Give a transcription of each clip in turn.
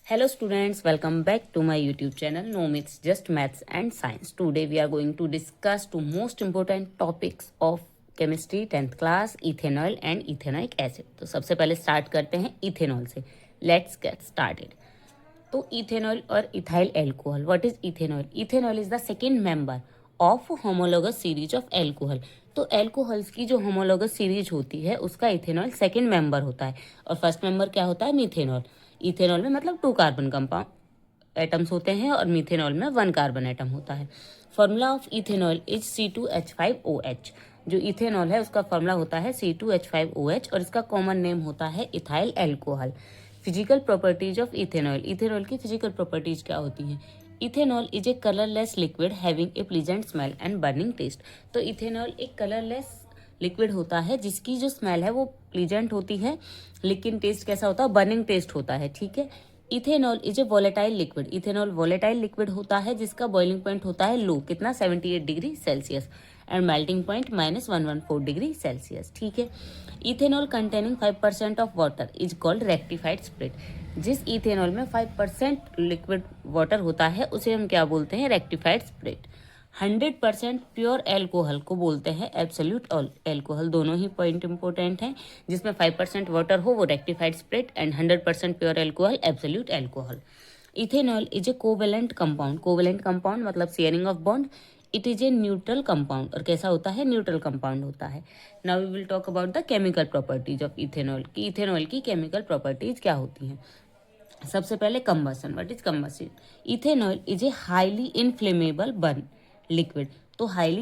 Hello students, welcome back to my YouTube channel No Myths Just Maths and Science. Today we are going to discuss two most important topics of chemistry 10th class, ethanol and ethanoic acid. तो सबसे पहले start करते हैं ethanol से. Let's get started. तो ethanol और ethyl alcohol. What is ethanol? Ethanol is the second member of homologous series of alcohol. तो alcohols की जो होमोलोगस सीरीज होती है उसका इथेनॉल सेकेंड मेंबर होता है और फर्स्ट मेंबर क्या होता है? मीथेनॉल. इथेनॉल में मतलब 2 कार्बन कंपाउंड एटम्स होते हैं और मीथेनॉल में 1 कार्बन एटम होता है. Formula of ethanol is C2H5OH. जो इथेनॉल है उसका फॉर्मूला होता है C2H5OH और इसका कॉमन नेम होता है ethyl alcohol. Physical properties of ethanol. Ethanol की फिजिकल प्रॉपर्टीज क्या होती हैं? Ethanol is a colourless liquid having a pleasant smell and burning taste. तो इथेनॉल एक कलरलेस लिक्विड होता है जिसकी जो स्मेल है वो प्लीजेंट होती है, लेकिन टेस्ट कैसा होता है? बर्निंग टेस्ट होता है. ठीक है. Ethanol is A volatile liquid. Ethanol volatile liquid होता है जिसका बॉइलिंग पॉइंट होता है लो, कितना? 78 degree Celsius and melting point -114 degree Celsius. ठीक है. Ethanol containing 5% of water is called rectified spirit. जिस इथेनॉल में 5% लिक्विड वाटर होता है उसे हम क्या बोलते हैं? Rectified spirit. 100% प्योर एल्कोहल को बोलते हैं एब्सोल्यूट एल्कोहल. दोनों ही पॉइंट इंपॉर्टेंट हैं. जिसमें 5% वाटर हो वो rectified spirit and 100% pure alcohol absolute alcohol. Ethanol is a covalent compound. Covalent compound मतलब sharing of bond. It is a neutral compound. और कैसा होता है? न्यूट्रल कंपाउंड होता है. Now we will talk about the chemical properties of ethanol. की ethanol की chemical properties क्या होती हैं? सबसे पहले combustion. What is combustion? Ethanol is a highly inflammable burn liquid. तो हाईली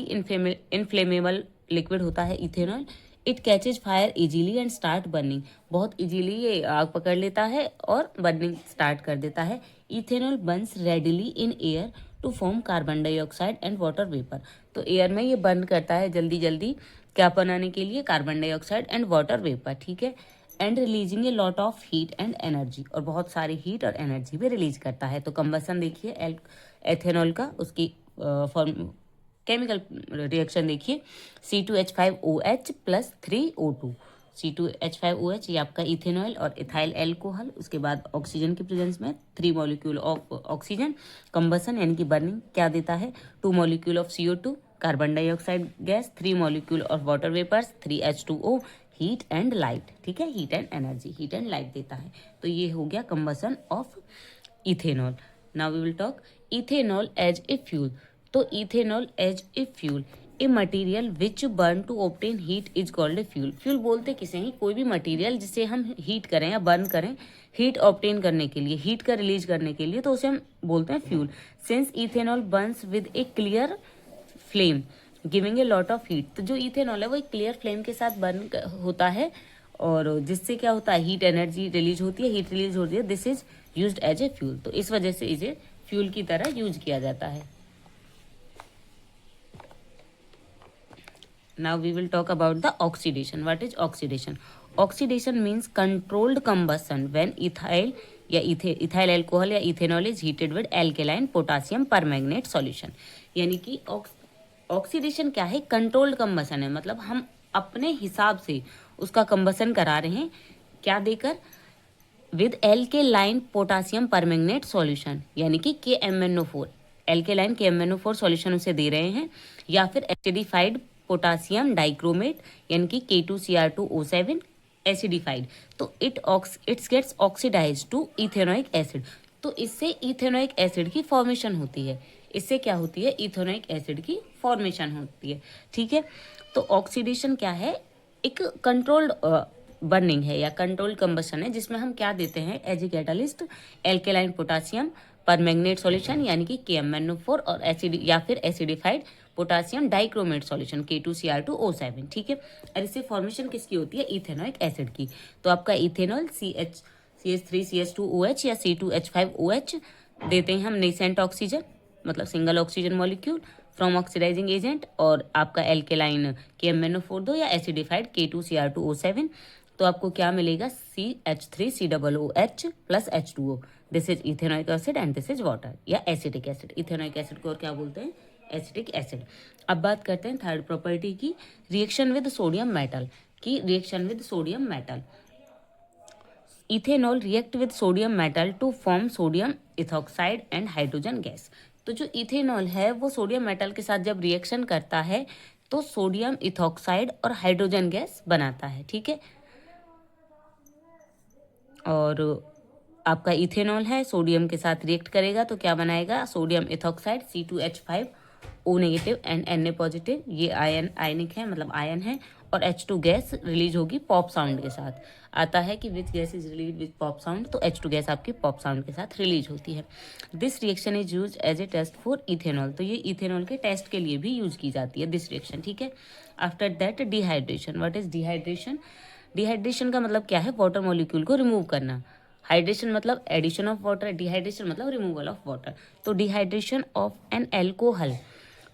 इनफ्लेमेबल लिक्विड होता है ethanol. It catches fire easily and start burning. बहुत इजीली ये आग पकड़ लेता है और बर्निंग स्टार्ट कर देता है. Ethanol burns readily in air to form carbon dioxide and water vapour. तो एयर में ये बर्न करता है जल्दी जल्दी, क्या बनाने के लिए? Carbon dioxide and water vapour. ठीक है. And releasing a lot of heat and energy. और बहुत सारी हीट और एनर्जी भी रिलीज करता है. तो कंबसन देखिए एथेनॉल का, उसकी फॉर्म केमिकल रिएक्शन देखिए. C2H5OH plus 3O2. C2H5OH ये आपका इथेनॉल और इथाइल एल्कोहल. उसके बाद ऑक्सीजन की प्रेजेंस में 3 मॉलिक्यूल ऑफ ऑक्सीजन. कंबसन यानी कि बर्निंग क्या देता है? 2 molecule of CO2 carbon dioxide gas, 3 molecule of water vapours, 3H2O, heat and light. ठीक है. Heat and energy, heat and light देता है. तो ये हो गया combustion of ethanol. Now we will talk ethanol as a fuel. तो ethanol as a fuel, a material which burn to obtain heat is called a fuel. Fuel बोलते किसे हैं? कोई भी मटेरियल जिसे हम हीट करें या बर्न करें हीट ऑब्टेन करने के लिए, हीट का रिलीज करने के लिए, तो उसे हम बोलते हैं fuel. Since ethanol Burns with A clear flame giving a lot of heat. तो जो इथेनॉल है वो एक क्लियर फ्लेम के साथ बर्न होता है और जिससे क्या होता है? हीट एनर्जी रिलीज होती है, हीट रिलीज होती है. This is used as a fuel. तो इस वजह से इसे फ्यूल की तरह यूज किया जाता है. Now we will talk about the oxidation. What is oxidation? Oxidation means controlled combustion when ethyl या इथाइल एल्कोहल या ethanol is heated with alkaline potassium permanganate solution. यानी कि ऑक्सीडेशन क्या है? कंट्रोल्ड कंबसन है. मतलब हम अपने हिसाब से उसका कंबसन करा रहे हैं. क्या देकर? With alkaline potassium permanganate solution, यानी कि KMnO4. एल्केलाइन KMnO4 सॉल्यूशन उसे दे रहे हैं. या फिर एसिडिफाइड पोटासियम डाइक्रोमेट यानी कि K2Cr2O7 एसिडिफाइड. तो it's gets oxidise to ethanoic acid. तो इससे इथेनोइक एसिड की फॉर्मेशन होती है. इससे क्या होती है? इथेनोइक एसिड की फॉर्मेशन होती है. ठीक है. तो ऑक्सीडेशन क्या है? एक कंट्रोल्ड बर्निंग है या कंट्रोल्ड कंबशन है जिसमें हम क्या देते हैं as a catalyst? Alkaline potassium permanganate solution यानी कि KMnO4 और एसिड या फिर acidified potassium dichromate solution K2Cr2O7. ठीक है. और इससे फॉर्मेशन किसकी होती है? इथेनोइक एसिड की. तो आपका इथेनॉल CH3CH2OH या C2H5OH देते हैं हम नेसेंट ऑक्सीजन, मतलब single oxygen molecule from oxidising agent. और आपका एल्केलाइन KMnO4 दो या एसिडिफाइड K2Cr2O7. तो आपको क्या मिलेगा? CH3COOH plus H2O. This is ethanoic acid and this is water या एसिटिक एसिड. इथेनोइक एसिड को और क्या बोलते हैं? Acetic acid. अब बात करते हैं थर्ड प्रॉपर्टी की, रिएक्शन विद सोडियम मेटल की. Reaction with sodium metal. Ethanol react with sodium metal to form sodium ethoxide and hydrogen gas. तो जो इथेनॉल है वो सोडियम मेटल के साथ जब रिएक्शन करता है तो सोडियम इथॉक्साइड और हाइड्रोजन गैस बनाता है, ठीक है। और आपका इथेनॉल है, सोडियम के साथ रिएक्ट करेगा तो क्या बनाएगा, sodium ethoxide C2H5O negative and Na positive, ये आयनिक है, मतलब आयन है, और H2 गैस रिलीज होगी पॉप साउंड के साथ। आता है कि which gas is release with pop sound, तो H2 गैस आपकी पॉप साउंड के साथ रिलीज होती है। This reaction is use as a test for ethanol, तो ये इथेनॉल के टेस्ट के लिए भी यूज की जाती है दिस रिएक्शन, ठीक है। After that dehydration. What is dehydration? Dehydration का मतलब क्या है, वाटर मॉलिक्यूल को रिमूव करना। हाइड्रेशन मतलब एडिशन ऑफ वाटर, डिहाइड्रेशन मतलब रिमूवल ऑफ वाटर। तो dehydration of an alcohol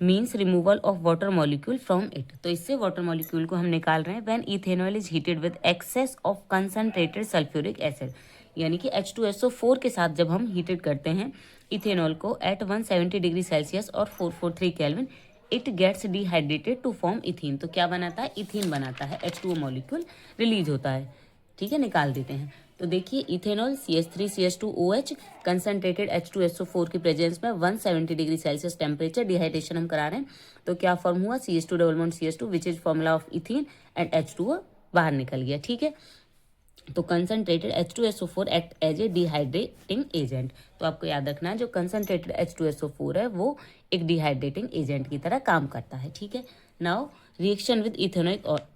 means removal of water molecule from it. तो इससे वाटर मॉलिक्यूल को हम निकाल रहे हैं। When ethanol is heated with excess of concentrated sulphuric acid, यानी कि H2SO4 के साथ जब हम हीटेड करते हैं इथेनॉल को एट 170 डिग्री सेल्सियस और 443 kelvin, it gets dehydrated to form ethene. तो क्या बनाता है, इथीन बनाता है, H2O मॉलिक्यूल रिलीज होता है, ठीक है, निकाल देते हैं। तो देखिए इथेनॉल CH3CH2OH कंसनट्रेटेड H2SO4 की प्रेजेंस में 170 डिग्री सेल्सियस टेम्परेचर, डिहाइड्रेशन हम करा रहे हैं। तो क्या फॉर्म हुआ, CH2 double bond CH2 which is formula of ethene and H2O बाहर निकल गया, ठीक है। तो concentrated H2SO4 act as a dehydrating agent. तो आपको याद रखना है जो कंसनट्रेटेड H2SO4 है वो एक डिहाइड्रेटिंग एजेंट की तरह काम करता है, ठीक है। नाउ रिएक्शन विद इथेनॉइक, और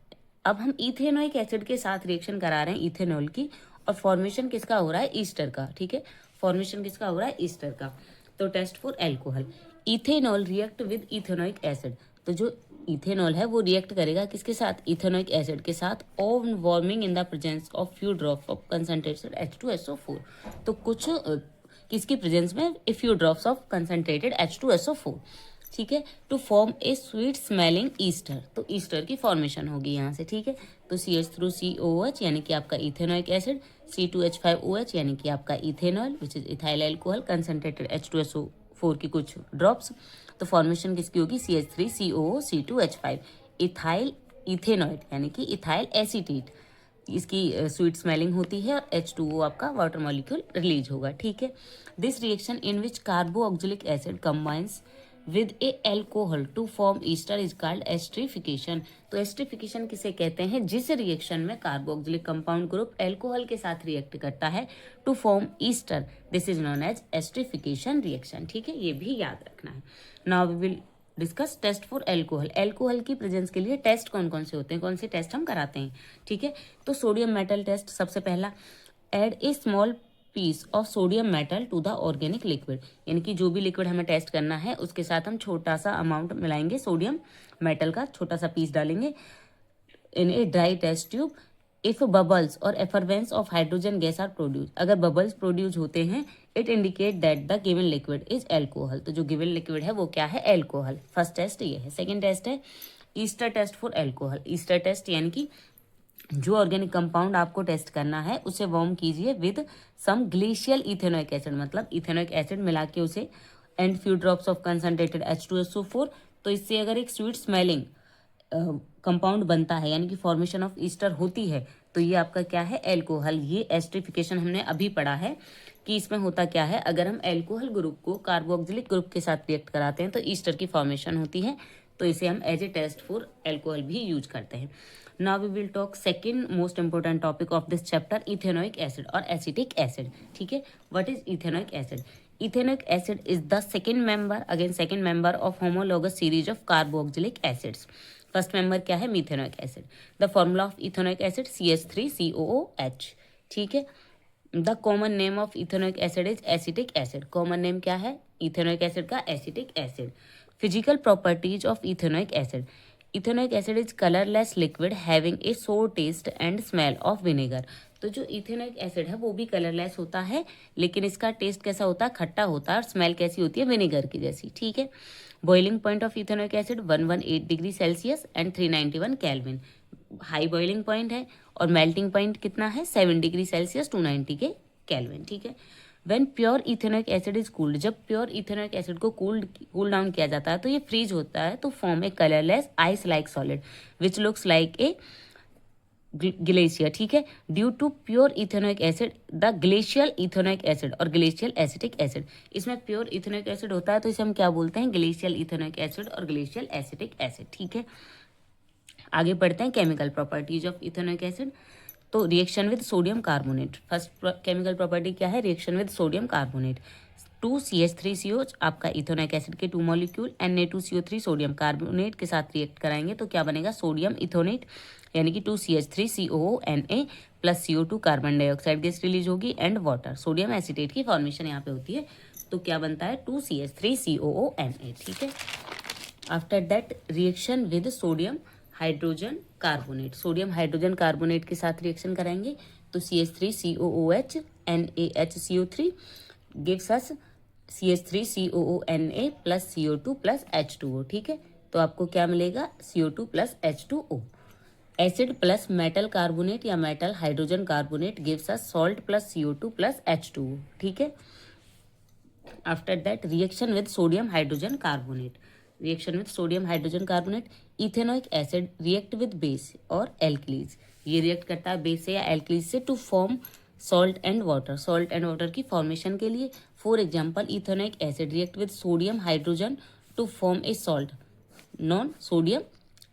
अब हम इथेनॉइक एसिड के साथ रिएक्शन करा रहे हैं इथेनॉल की, और फॉर्मेशन किसका हो रहा है, ईस्टर का, ठीक है। फॉर्मेशन किसका हो रहा है, ईस्टर का। तो test for alcohol, ethanol react with ethanoic acid. तो जो इथेनॉल है वो रिएक्ट करेगा किसके साथ, इथेनॉइक एसिड के साथ, on warming in the presence of few drops of concentrated H2SO4। तो कुछ किसकी प्रेजेंस में, a few drops of concentrated H2SO4, ठीक है, to form a sweet smelling ester. तो ईस्टर की फॉर्मेशन होगी यहाँ से, ठीक है। तो CH3COOH यानी कि आपका इथेनॉइक एसिड, C2H5OH यानी कि आपका ethanol which is ethyl alcohol, concentrated H2SO4 की कुछ ड्रॉप्स। तो फॉर्मेशन किसकी होगी, CH3COO C2H5, इथाइल इथेनॉइड यानी कि इथाइल एसीटेट, इसकी स्वीट स्मेलिंग होती है, और H2O आपका वाटर मॉलिक्यूल रिलीज होगा, ठीक है। This reaction in which carboxylic acid combines with a alcohol to form ester is called esterification. तो एस्ट्रिफिकेशन किसे कहते हैं, जिस रिएक्शन में कार्बोऑक्सिलिक कंपाउंड ग्रुप एल्कोहल के साथ रिएक्ट करता है to form ester, this is known as esterification reaction, ठीक है, ये भी याद रखना है। Now we will discuss test for alcohol. Alcohol की प्रेजेंस के लिए टेस्ट कौन कौन से होते हैं, कौन से टेस्ट हम कराते हैं, ठीक है। तो सोडियम मेटल टेस्ट सबसे पहला, add a small piece of sodium metal to the organic liquid, यानी कि जो भी लिक्विड हमें टेस्ट करना है उसके साथ हम छोटा सा अमाउंट मिलाएंगे, सोडियम मेटल का छोटा सा पीस डालेंगे in a dry test tube. If bubbles और effervescence of hydrogen gas are produce, अगर बबल्स प्रोड्यूस होते हैं it indicate that the given liquid is alcohol. तो जो गिवन लिक्विड है वो क्या है, एल्कोहल। फर्स्ट टेस्ट ये है। सेकेंड टेस्ट है ester test for alcohol. Ester test यानी कि जो ऑर्गेनिक कंपाउंड आपको टेस्ट करना है उसे वार्म कीजिए with some glacial ethanoic acid, मतलब इथेनॉइक एसिड मिला के उसे, and few drops of concentrated H2SO4। तो इससे अगर एक स्वीट स्मेलिंग कंपाउंड बनता है यानी कि फॉर्मेशन ऑफ ईस्टर होती है तो ये आपका क्या है, एल्कोहल। ये एस्ट्रिफिकेशन हमने अभी पढ़ा है कि इसमें होता क्या है, अगर हम एल्कोहल ग्रुप को कार्बोक्सिलिक ग्रुप के साथ रिएक्ट कराते हैं तो ईस्टर की फॉर्मेशन होती है, तो इसे हम as a test for alcohol भी यूज करते हैं। Now we will talk second most important topic of this chapter, ethanoic acid और एसिटिक एसिड, ठीक है। What is ethanoic acid? Ethanoic acid is the second member of homologous series of carboxylic acids. First member क्या है, methanoic acid. The formula of ethanoic acid CH3COOH, ठीक है। The common name of ethanoic acid is acetic acid. Common name क्या है ethanoic acid का, acetic acid. Physical properties of ethanoic acid, ethanoic acid is colourless liquid having ए सोर test and smell of vinegar. तो जो ethanoic acid है वो भी colourless होता है, लेकिन इसका टेस्ट कैसा होता है, खट्टा होता है, और स्मेल कैसी होती है, विनेगर की जैसी, ठीक है। Boiling point of ethanoic acid 118 degree Celsius and 391 kelvin, high boiling point है, और मेल्टिंग पॉइंट कितना है, 7 डिग्री सेल्सियस 290 के केल्विन, ठीक है। When pure ethanoic acid is cooled, जब प्योर इथेनॉइक एसिड को कूल डाउन किया जाता है तो ये फ्रीज होता है, तो form a colourless ice like solid which looks like a glacier, ठीक है। Due to pure ethanoic acid the glacial ethanoic acid और ग्लेशियल एसिटिक एसिड। इसमें प्योर इथेनोइक एसिड होता है तो इसे हम क्या बोलते हैं, ग्लेशियल इथेनोइक एसिड और ग्लेशियल एसिटिक एसिड, ठीक है। आगे बढ़ते हैं chemical properties of ethanoic acid. तो reaction with sodium carbonate, first chemical property क्या है, reaction with sodium carbonate. 2CH3COH आपका इथेनोइक एसिड के 2 मॉलिक्यूल Na2CO3 सोडियम कार्बोनेट के साथ रिएक्ट कराएंगे तो क्या बनेगा, सोडियम इथोनेट, यानी कि 2CH3COONA plus CO2 carbon dioxide gas release होगी एंड वाटर, सोडियम एसिटेट की फॉर्मेशन यहाँ पे होती है। तो क्या बनता है, 2CH3COONA, ठीक है। After that reaction with sodium hydrogen carbonate, sodium hydrogen carbonate के साथ रिएक्शन कराएंगे तो CH3COOH NaHCO3 gives us CH3COONA plus CO2 plus H2O, ठीक है। तो आपको क्या मिलेगा, CO2 plus H2O। Acid plus metal carbonate या metal hydrogen carbonate gives us salt plus CO2 plus H2O, ठीक है। After that reaction with sodium hydrogen carbonate, reaction with sodium hydrogen carbonate, ethanoic acid react with base और alkalis, ये react करता है base से या alkalis से to form salt and water, salt and water की फॉर्मेशन के लिए। For example ethanoic acid react with sodium hydrogen to form a salt known sodium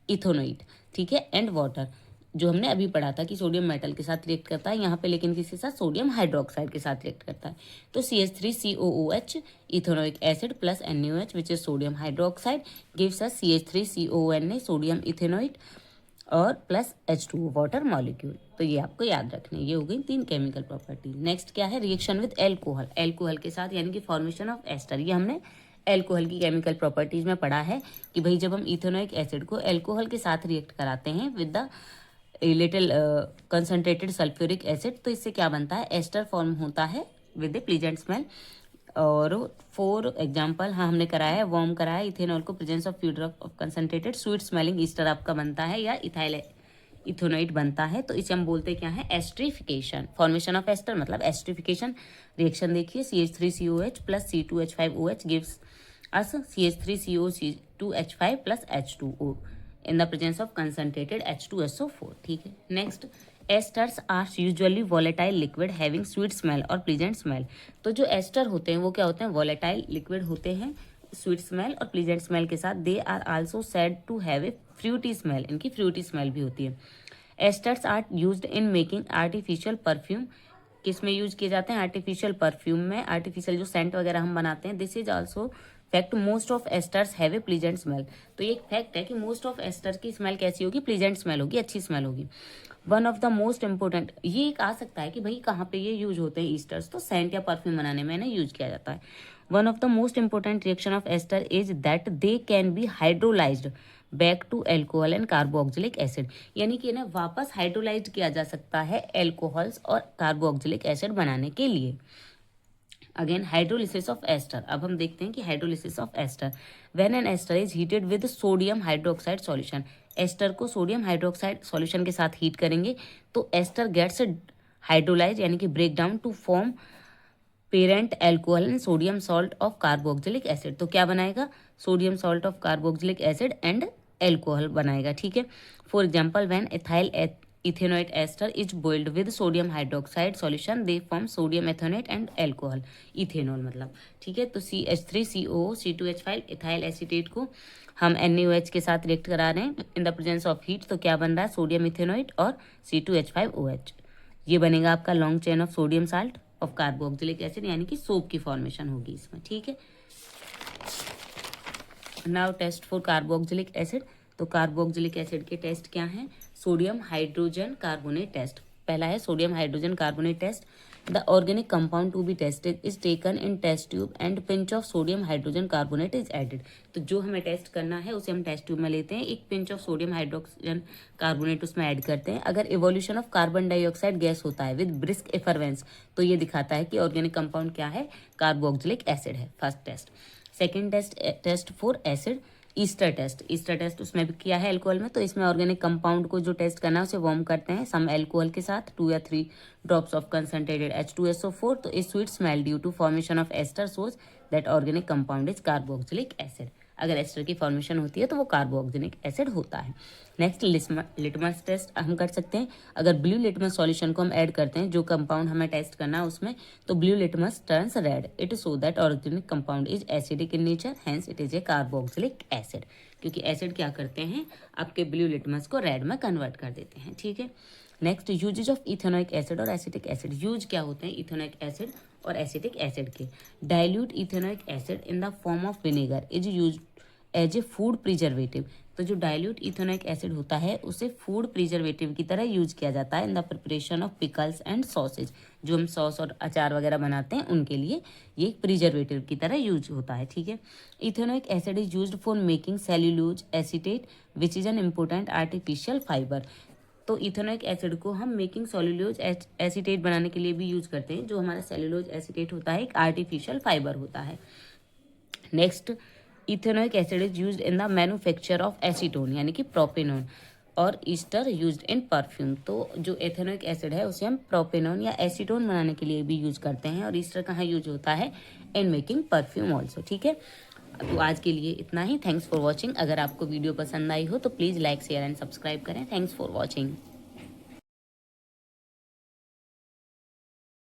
ethanoate, ठीक है, एंड वाटर, जो हमने अभी पढ़ा था कि सोडियम मेटल के साथ रिएक्ट करता है, यहाँ पे लेकिन किसके साथ, सोडियम हाइड्रोक्साइड के साथ रिएक्ट करता है। तो CH3COOH ethanoic acid plus NaOH which is sodium hydroxide gives us CH3CONA sodium ethanoate और प्लस H2O वाटर मॉलिक्यूल। तो ये आपको याद रखने, ये हो गई 3 केमिकल प्रॉपर्टी। नेक्स्ट क्या है, रिएक्शन विद एल्कोहल, एल्कोहल के साथ यानी कि फॉर्मेशन ऑफ एस्टर। ये हमने एल्कोहल की केमिकल प्रॉपर्टीज में पढ़ा है कि भाई जब हम इथेनोइक एसिड को एल्कोहल के साथ रिएक्ट कराते हैं with the little concentrated sulphuric acid तो इससे क्या बनता है, एस्टर फॉर्म होता है विद ए प्लीजेंट स्मेल। और फॉर एग्जाम्पल, हाँ हमने कराया है, वार्म कराया है, इथेनॉल को presence of few drop of concentrated sweet smelling Easter आपका बनता है या इथाइल इथेनोइट बनता है, तो इसे हम बोलते क्या है, एस्ट्रिफिकेशन। फॉर्मेशन ऑफ एस्टर मतलब एस्ट्रिफिकेशन। रिएक्शन देखिए, CH3COH plus C2H5OH gives us CH3COC2H5 plus H2O in the presence of concentrated H2SO4, ठीक है। Next, esters are usually volatile liquid having sweet smell और प्लीजेंट स्मेल। तो जो ester होते हैं वो क्या होते हैं, वॉलेटाइल लिक्विड होते हैं स्वीट स्मेल और प्लीजेंट स्मेल के साथ। They are also said to have a fruity smell, इनकी फ्रूटी स्मेल भी होती है। Esters are used in making artificial perfume, किस में यूज किए जाते हैं, आर्टिफिशियल परफ्यूम में, आर्टिफिशियल जो सेंट वगैरह हम बनाते हैं। This is also fact, most of esters have a pleasant smell. तो ये एक फैक्ट है कि मोस्ट ऑफ एस्टर की स्मेल कैसी होगी, प्लीजेंट स्मेल होगी, अच्छी स्मेल होगी। One of the most important, ये एक आ सकता है कि भाई कहाँ पे ये यूज होते हैं ईस्टर्स, तो सेंट या परफ्यूम बनाने में इन्हें यूज किया जाता है। One of the most important reaction of ester is that they can be hydrolysed back to alcohol and carboxylic acid, यानी कि इन्हें वापस हाइड्रोलाइज्ड किया जा सकता है एल्कोहल्स और कार्बोक्सिलिक एसिड बनाने के लिए। अगेन हाइड्रोलिसिस ऑफ एस्टर, अब हम देखते हैं कि hydrolysis of ester, when an ester is heated with sodium hydroxide solution, ester को सोडियम हाइड्रोक्साइड सॉल्यूशन के साथ हीट करेंगे तो एस्टर गेट्स हाइड्रोलाइज यानी कि break down to form parent alcohol and sodium salt of carboxylic acid. तो क्या बनाएगा, sodium salt of carboxylic acid and alcohol बनाएगा, ठीक है। For example, when ethyl ethanoate ester is boiled with sodium hydroxide solution they form sodium ethanoate and alcohol, ethanol मतलब, ठीक है। तो CH3CO C2H5 इथाइल एसीटेट को हम NaOH के साथ रिएक्ट करा रहे हैं इन द प्रेजेंस ऑफ हीट, तो क्या बन रहा है, सोडियम इथेनोइट और C2H5OH, ये बनेगा आपका long chain of sodium salt of carboxylic acid, यानी कि सोप की फॉर्मेशन होगी इसमें, ठीक है। Now test for carboxylic acid, तो कार्बोक्सिलिक एसिड के टेस्ट क्या हैं, सोडियम हाइड्रोजन कार्बोनेट टेस्ट, पहला है sodium hydrogen carbonate test. The organic compound to be tested is taken in test tube and pinch of sodium hydrogen carbonate is added. तो जो हमें test करना है उसे हम टेस्ट ट्यूब में लेते हैं, एक pinch of sodium hydrogen carbonate उसमें ऐड करते हैं। अगर evolution of carbon dioxide gas होता है विद ब्रिस्क एफरवेंस तो ये दिखाता है कि ऑर्गेनिक कंपाउंड क्या है, कार्बोक्सिलिक एसिड है, first test. Second test for acid, ester test, ester test उसमें भी किया है एल्कोहल में, तो इसमें ऑर्गेनिक कंपाउंड को जो टेस्ट करना है उसे वार्म करते हैं सम एल्कोहल के साथ 2 या 3 ड्रॉप्स ऑफ कंसनट्रेटेड H2SO4, तो a sweet smell due to formation of ester shows that organic compound is carboxylic acid. अगर एस्टर की फॉर्मेशन होती है तो वो कार्बोक्सिलिक एसिड होता है। नेक्स्ट लिटमस टेस्ट हम कर सकते हैं। अगर ब्लू लिटमस सॉल्यूशन को हम ऐड करते हैं, जो कंपाउंड हमें टेस्ट करना है उसमें, तो blue litmus turns red. It shows that organic compound is acidic in nature, hence it is a carboxylic acid. क्योंकि एसिड क्या करते हैं, आपके ब्लू लिटमस को रेड में कन्वर्ट कर देते हैं। ठीक है। Next uses of ethanoic acid और एसिटिक एसिड। यूज क्या होते हैं इथेनोइक एसिड और एसिटिक एसिड के। Dilute ethanoic acid in the form of vinegar is use as A food preservative. तो जो डाइल्यूट इथेनोइक एसिड होता है उसे फूड प्रिजर्वेटिव की तरह यूज किया जाता है in the preparation of pickles and sausage. जो हम सॉस और अचार वगैरह बनाते हैं उनके लिए ये प्रिजर्वेटिव की तरह यूज होता है। ठीक है। Ethanoic acid is used for making cellulose acetate which is an important artificial fibre. तो इथेनोइक एसिड को हम मेकिंग सेल्यूलोज एसीटेट बनाने के लिए भी यूज करते हैं। जो हमारा सेल्यूलोज एसीटेट होता है एक आर्टिफिशियल फाइबर होता है। Next, ethanoic acid is used in the manufacture of acetone यानी कि प्रोपेनोन और ईस्टर यूज्ड इन परफ्यूम। तो जो एथेनोइक एसिड है उसे हम प्रोपेनोन या एसीटोन बनाने के लिए भी यूज करते हैं, और ईस्टर कहाँ यूज होता है, इन मेकिंग परफ्यूम ऑल्सो। ठीक है। तो आज के लिए इतना ही। Thanks for watching. अगर आपको वीडियो पसंद आई हो तो please like share and subscribe करें। Thanks for watching.